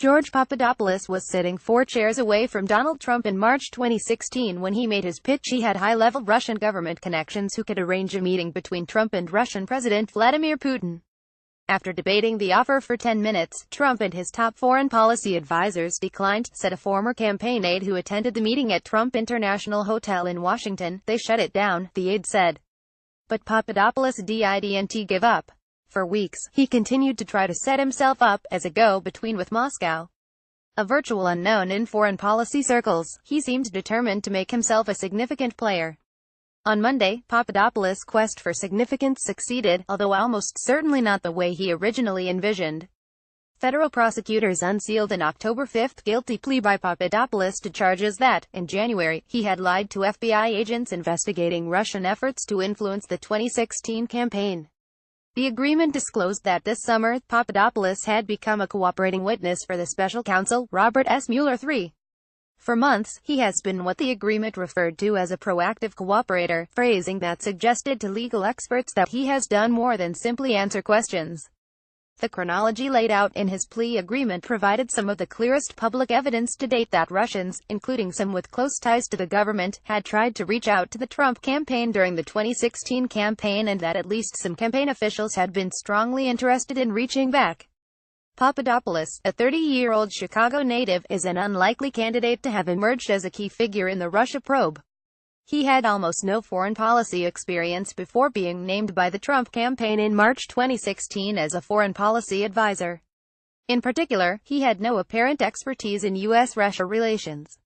George Papadopoulos was sitting 4 chairs away from Donald Trump in March 2016 when he made his pitch. He had high-level Russian government connections who could arrange a meeting between Trump and Russian President Vladimir Putin. After debating the offer for 10 minutes, Trump and his top foreign policy advisors declined, said a former campaign aide who attended the meeting at Trump International Hotel in Washington. They shut it down, the aide said. But Papadopoulos didn't give up. For weeks, he continued to try to set himself up as a go-between with Moscow. A virtual unknown in foreign policy circles, he seemed determined to make himself a significant player. On Monday, Papadopoulos' quest for significance succeeded, although almost certainly not the way he originally envisioned. Federal prosecutors unsealed an October 5 guilty plea by Papadopoulos to charges that, in January, he had lied to FBI agents investigating Russian efforts to influence the 2016 campaign. The agreement disclosed that this summer, Papadopoulos had become a cooperating witness for the special counsel, Robert S. Mueller III. For months, he has been what the agreement referred to as a proactive cooperator, phrasing that suggested to legal experts that he has done more than simply answer questions. The chronology laid out in his plea agreement provided some of the clearest public evidence to date that Russians, including some with close ties to the government, had tried to reach out to the Trump campaign during the 2016 campaign and that at least some campaign officials had been strongly interested in reaching back. Papadopoulos, a 30-year-old Chicago native, is an unlikely candidate to have emerged as a key figure in the Russia probe. He had almost no foreign policy experience before being named by the Trump campaign in March 2016 as a foreign policy advisor. In particular, he had no apparent expertise in U.S.-Russia relations.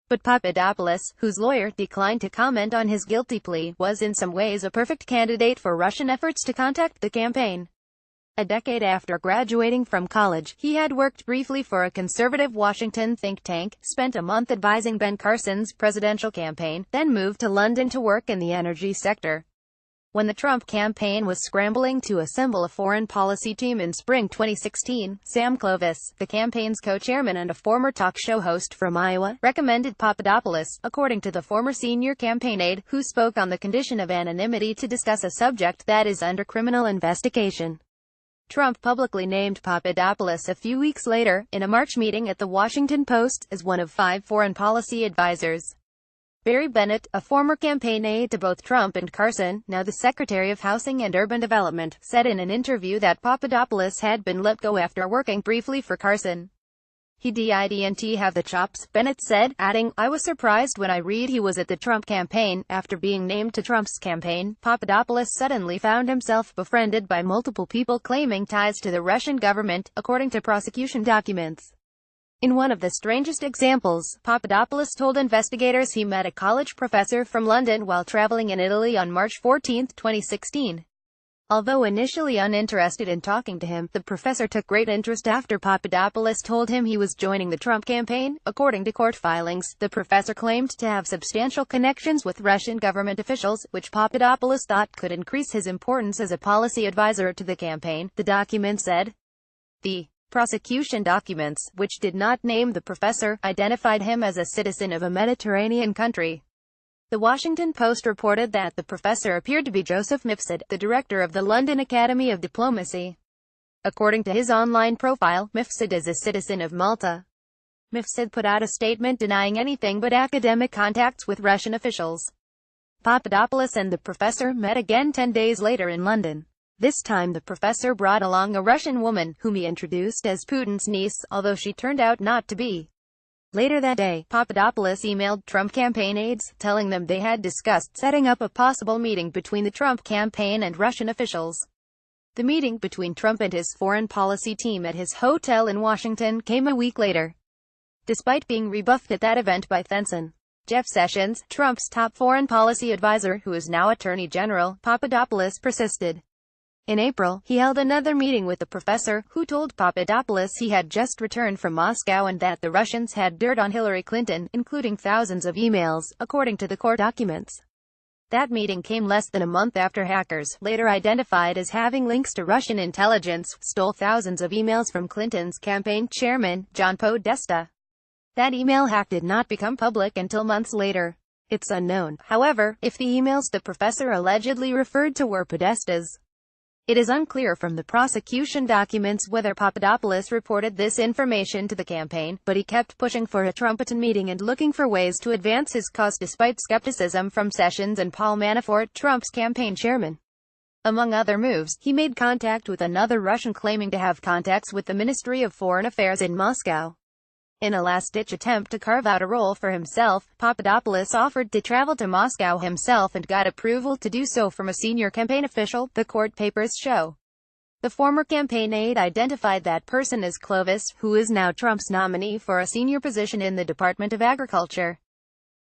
But Papadopoulos, whose lawyer declined to comment on his guilty plea, was in some ways a perfect candidate for Russian efforts to contact the campaign. A decade after graduating from college, he had worked briefly for a conservative Washington think tank, spent a month advising Ben Carson's presidential campaign, then moved to London to work in the energy sector. When the Trump campaign was scrambling to assemble a foreign policy team in spring 2016, Sam Clovis, the campaign's co-chairman and a former talk show host from Iowa, recommended Papadopoulos, according to the former senior campaign aide, who spoke on the condition of anonymity to discuss a subject that is under criminal investigation. Trump publicly named Papadopoulos a few weeks later, in a March meeting at The Washington Post, as one of 5 foreign policy advisors. Barry Bennett, a former campaign aide to both Trump and Carson, now the Secretary of Housing and Urban Development, said in an interview that Papadopoulos had been let go after working briefly for Carson. He didn't have the chops, Bennett said, adding, "I was surprised when I read he was at the Trump campaign." After being named to Trump's campaign, Papadopoulos suddenly found himself befriended by multiple people claiming ties to the Russian government, according to prosecution documents. In one of the strangest examples, Papadopoulos told investigators he met a college professor from London while traveling in Italy on March 14, 2016. Although initially uninterested in talking to him, the professor took great interest after Papadopoulos told him he was joining the Trump campaign. According to court filings, the professor claimed to have substantial connections with Russian government officials, which Papadopoulos thought could increase his importance as a policy advisor to the campaign, the document said. The prosecution documents, which did not name the professor, identified him as a citizen of a Mediterranean country. The Washington Post reported that the professor appeared to be Joseph Mifsud, the director of the London Academy of Diplomacy. According to his online profile, Mifsud is a citizen of Malta. Mifsud put out a statement denying anything but academic contacts with Russian officials. Papadopoulos and the professor met again 10 days later in London. This time the professor brought along a Russian woman, whom he introduced as Putin's niece, although she turned out not to be. Later that day, Papadopoulos emailed Trump campaign aides, telling them they had discussed setting up a possible meeting between the Trump campaign and Russian officials. The meeting between Trump and his foreign policy team at his hotel in Washington came a week later. Despite being rebuffed at that event by Fenton Jeff Sessions, Trump's top foreign policy advisor, who is now Attorney General, Papadopoulos persisted. In April, he held another meeting with the professor, who told Papadopoulos he had just returned from Moscow and that the Russians had dirt on Hillary Clinton, including thousands of emails, according to the court documents. That meeting came less than a month after hackers, later identified as having links to Russian intelligence, stole thousands of emails from Clinton's campaign chairman, John Podesta. That email hack did not become public until months later. It's unknown, however, if the emails the professor allegedly referred to were Podesta's. It is unclear from the prosecution documents whether Papadopoulos reported this information to the campaign, but he kept pushing for a Trumpian meeting and looking for ways to advance his cause despite skepticism from Sessions and Paul Manafort, Trump's campaign chairman. Among other moves, he made contact with another Russian claiming to have contacts with the Ministry of Foreign Affairs in Moscow. In a last-ditch attempt to carve out a role for himself, Papadopoulos offered to travel to Moscow himself and got approval to do so from a senior campaign official, the court papers show. The former campaign aide identified that person as Clovis, who is now Trump's nominee for a senior position in the Department of Agriculture.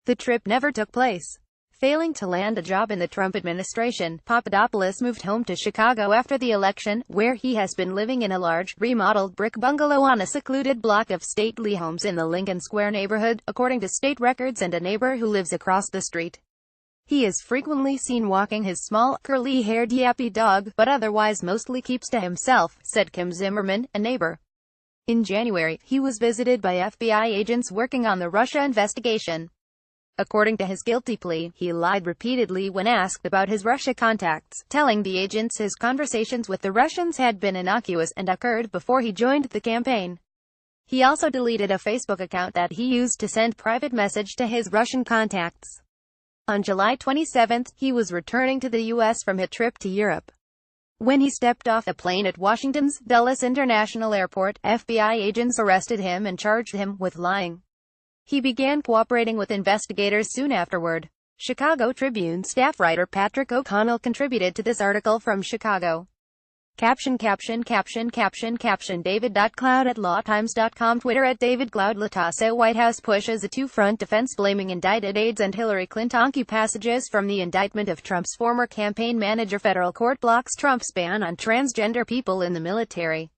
The trip never took place. Failing to land a job in the Trump administration, Papadopoulos moved home to Chicago after the election, where he has been living in a large, remodeled brick bungalow on a secluded block of stately homes in the Lincoln Square neighborhood, according to state records and a neighbor who lives across the street. He is frequently seen walking his small, curly-haired yappy dog, but otherwise mostly keeps to himself, said Kim Zimmerman, a neighbor. In January, he was visited by FBI agents working on the Russia investigation. According to his guilty plea, he lied repeatedly when asked about his Russia contacts, telling the agents his conversations with the Russians had been innocuous and occurred before he joined the campaign. He also deleted a Facebook account that he used to send private message to his Russian contacts. On July 27, he was returning to the U.S. from a trip to Europe. When he stepped off a plane at Washington's Dulles International Airport, FBI agents arrested him and charged him with lying. He began cooperating with investigators soon afterward. Chicago Tribune staff writer Patrick O'Connell contributed to this article from Chicago. Caption David.Cloud@lawtimes.com Twitter @DavidCloud Latassa White House pushes a two-front defense blaming indicted aides and Hillary Clinton. Key passages from the indictment of Trump's former campaign manager. Federal court blocks Trump's ban on transgender people in the military.